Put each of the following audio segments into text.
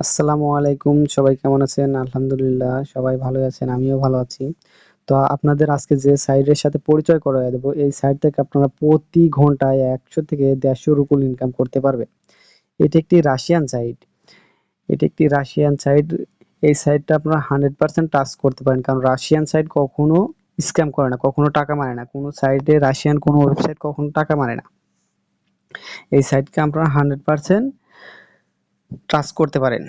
আসসালামু আলাইকুম, সবাই কেমন আছেন? আলহামদুলিল্লাহ সবাই ভালো আছেন, আমিও ভালো আছি। তো আপনাদের আজকে যে সাইটের সাথে পরিচয় করায় দেব, এই সাইট থেকে আপনারা প্রতি ঘন্টায় ১০০ থেকে ১৫০ রুপি ইনকাম করতে পারবেন। এটি একটি রাশিয়ান সাইট। এটি একটি রাশিয়ান সাইট। এই সাইটটা আপনারা 100% ট্রাস্ট করতে পারেন। কারণ রাশিয়ান সাইট কখনো স্ক্যাম করে না, কখনো টাকা মারে না। কোনো সাইটে রাশিয়ান কোনো ওয়েবসাইট কখনো টাকা মারে না। এই সাইটকে আপনারা 100% ট্রাস্ট করতে পারেন।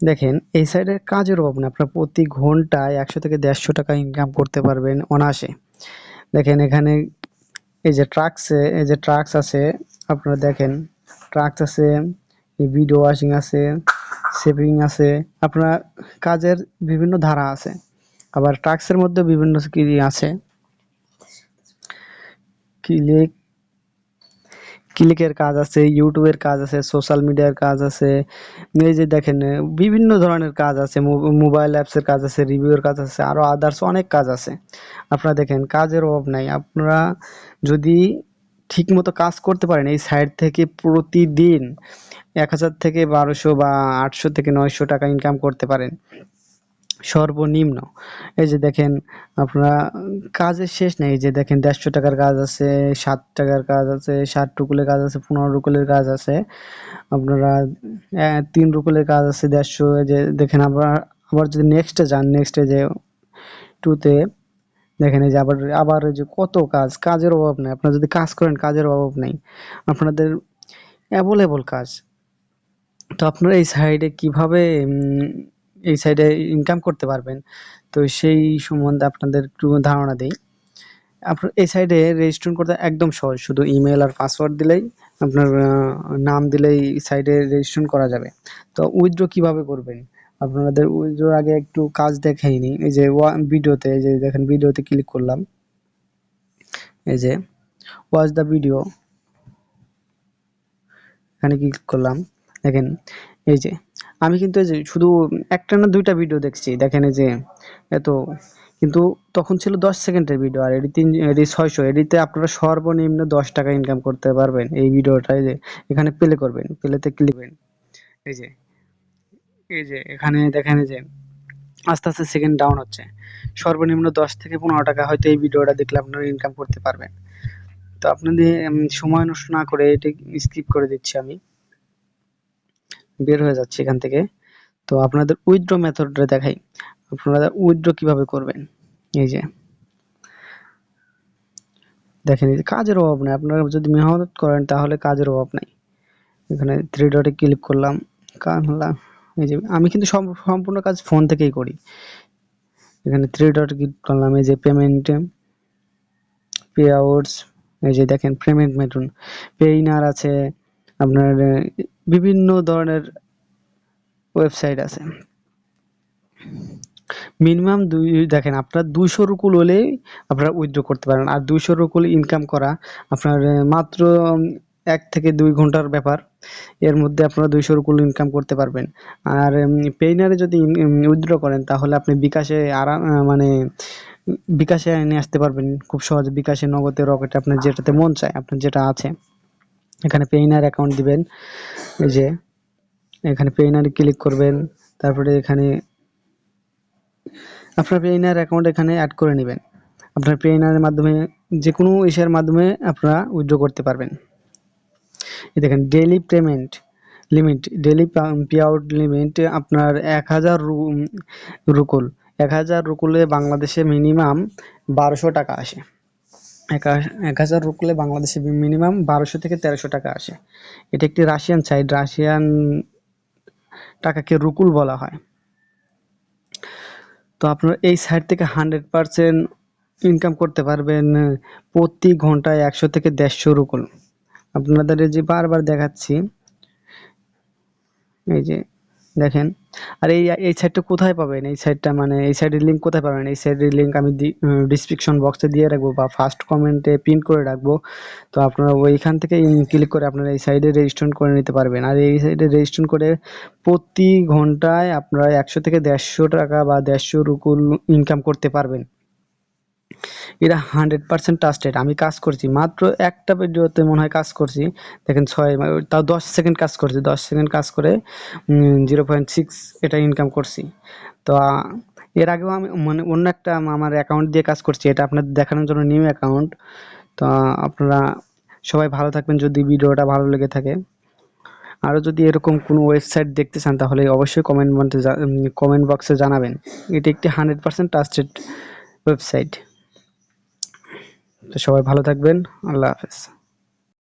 দেখেন এই সাইডে কাজের অভাব না, আপনার প্রতি ঘন্টায় ১০০ থেকে ১৫০ টাকা ইনকাম করতে পারবেন অনায়াসে। দেখেন এখানে এই যে ট্রাক্স আছে, আপনারা দেখেন ট্রাক্স আছে, ভিডিও ওয়াশিং আছে, শেপিং আছে, আপনার কাজের বিভিন্ন ধারা আছে। আবার ট্রাক্সের মধ্যে বিভিন্ন কি আছে, ক্লিক ক্লিকের কাজ আছে, ইউটিউবের কাজ আছে, সোশ্যাল মিডিয়ার কাজ আছে। এই যে দেখেন বিভিন্ন ধরনের কাজ আছে, মোবাইল অ্যাপসের কাজ আছে, রিভিউয়ের কাজ আছে, আরো আদার্স অনেক কাজ আছে। আপনারা দেখেন কাজের অভাব নাই। আপনারা যদি ঠিকমতো কাজ করতে পারেন, এই সাইট থেকে প্রতিদিন ১,০০০ থেকে ১২০০ বা ৮০০ থেকে ৯০০ টাকা ইনকাম করতে পারেন সর্বনিম্ন। এই যে দেখেন আপনারা কাজের শেষ নেই। এই যে দেখেন ১৫০ টাকার কাজ আছে, ৭ টাকার কাজ আছে, ৬০ রুকুলের কাজ আছে, ১৫ রুকুলের কাজ আছে। আপনারা ৩ রুকুলের কাজ আছে ১৫০। এই যে দেখেন আবার যদি নেক্সটে যান, নেক্সটে যে 2 তে দেখেন এই যে আবার এই যে কত কাজ, কাজের অভাব নাই। আপনারা যদি কাজ করেন কাজের অভাব নাই। আপনাদের এভেইলেবল কাজ। তো আপনারা এই সাইডে কিভাবে এই সাইডে ইনকাম করতে পারবেন, তো সেই সম্বন্ধে আপনাদের একটু ধারণা দেই। আপনার এই সাইডে রেজিস্ট্রেশন করতে একদম সহজ। শুধু ইমেল আর পাসওয়ার্ড দিলেই, আপনার নাম দিলেই সাইডে রেজিস্ট্রেশন করা যাবে। তো উইথড্র কিভাবে করবেন? আপনাদের উইথড্রর আগে একটু কাজ দেখাই নিই। এই যে ভিডিওতে, এই যে দেখেন ভিডিওতে ক্লিক করলাম। এই যে ওয়াচ দ্য ভিডিও, এখানে ক্লিক করলাম। দেখেন এই যে আমি কিন্তু এই যে শুধু একটা না ২ টা ভিডিও দেখছি। দেখেন এই যে এত, কিন্তু তখন ছিল ১০ সেকেন্ডের ভিডিও, আর এডি ৬০০। এডিতে আপনারা সর্বনিম্ন ১০ টাকা ইনকাম করতে পারবেন। এই ভিডিওটা এই যে এখানে প্লে করবেন, প্লেতে ক্লিক করবেন। এই যে এখানে দেখেন এই যে আস্তে, আস্তে সেকেন্ড ডাউন হচ্ছে। সর্বনিম্ন ১০ থেকে ১৫ টাকা হয়তো এই ভিডিওটা দেখলে আপনারা ইনকাম করতে পারবেন। তো আপনাদের সময় নষ্ট না করে এটি স্কিপ করে দিচ্ছি আমি। বের হয়ে যাচ্ছি এখান থেকে। তো আপনাদের উইথড্র মেথডটা দেখাই। আপনারা উইথড্র কিভাবে করবেন? এই যে দেখেন এই যে কাজের অভাব নাই। আপনারা যদি মেহনত করেন তাহলে কাজের অভাব নাই। এখানে 3 ডটে ক্লিক করলাম। এই যে আমি কিন্তু সম্পূর্ণ কাজ ফোন থেকেই করি। এখানে 3 ডটে ক্লিক করলাম। এই যে পেমেন্ট, পে আউটস, এই যে দেখেন পেমেন্ট মেথড, পেইনার আছে, আপনার বিভিন্ন ধরনের ওয়েবসাইট আছে। মিনিমাম দেখেন আপনার ২০০ রুকুল হলেই আপনারা উইথড্র করতে পারেন। আর ২০০ রুকুল ইনকাম করা আপনার মাত্র ১ থেকে ২ ঘন্টার ব্যাপার। এর মধ্যে আপনারা ২০০ রুকুল ইনকাম করতে পারবেন। আর পেইনারে যদি উইথড্র করেন তাহলে আপনি বিকাশে মানে বিকাশে নিয়ে আসতে পারবেন খুব সহজে। বিকাশে, নগদে, রকেটে আপনার যেটাতে মন চায়, আপনার যেটা আছে। এখানে পেইনার অ্যাকাউন্ট দিবেন। এই যে এখানে পেইনারে ক্লিক করবেন। তারপরে এখানে আপনার পেইনার অ্যাকাউন্ট এখানে এড করে নিবেন। আপনার পেইনারের মাধ্যমে যেকোনো ইসের মাধ্যমে আপনারা উইথড্র করতে পারবেন। এই দেখেন daily payment limit, daily pay out limit আপনার ১,০০০ রুকুল। ১,০০০ রুকুলে বাংলাদেশে মিনিমাম ১২০০ টাকা আসে। ১,০০০ রুকুলে বাংলাদেশে মিনিমাম ১২০০ থেকে ১৩০০ টাকা আসে। এটা একটি রাশিয়ান সাইট। রাশিয়ান টাকাকে রুকুল বলা হয়। তো আপনারা এই সাইট থেকে 100% ইনকাম করতে পারবেন প্রতি ঘন্টায় ১০০ থেকে ১৫০ রুকুল। আপনাদের এই যে বারবার দেখাচ্ছি, এই যে দেখেন। আর এই সাইটটা কোথায় পাবেন? এই সাইটটা মানে এই সাইটের লিঙ্ক কোথায় পাবেন? এই সাইটের লিঙ্ক আমি ডেসক্রিপশন বক্সে দিয়ে রাখবো বা ফার্স্ট কমেন্টে পিন করে রাখবো। তো আপনারা ওইখান থেকে ক্লিক করে আপনারা এই সাইটে রেজিস্ট্রেশন করে নিতে পারবেন। আর এই সাইটে রেজিস্ট্রেশন করে প্রতি ঘন্টায় আপনারা ১০০ থেকে ১৫০ টাকা বা ১৫০ রুকুল ইনকাম করতে পারবেন। এরা 100% ট্রাস্টেড। আমি কাজ করছি মাত্র একটা ভিডিওতে মনে হয় কাজ করছি, দেখেন 6 তাও 10 সেকেন্ড কাজ করছি, 10 সেকেন্ড কাজ করে 0.6 এটা ইনকাম করছি। তো এর আগেও আমি মানে অন্য একটা আমার অ্যাকাউন্ট দিয়ে কাজ করছি, এটা আপনাদের দেখানোর জন্য নিউ অ্যাকাউন্ট। তো আপনারা সবাই ভালো থাকবেন যদি ভিডিওটা ভালো লেগে থাকে। আরও যদি এরকম কোনো ওয়েবসাইট দেখতে চান তাহলে অবশ্যই কমেন্ট বক্সে জানাবেন। এটি একটি 100% ট্রাস্টেড ওয়েবসাইট। তো সবাই ভালো থাকবেন। আল্লাহ হাফেজ।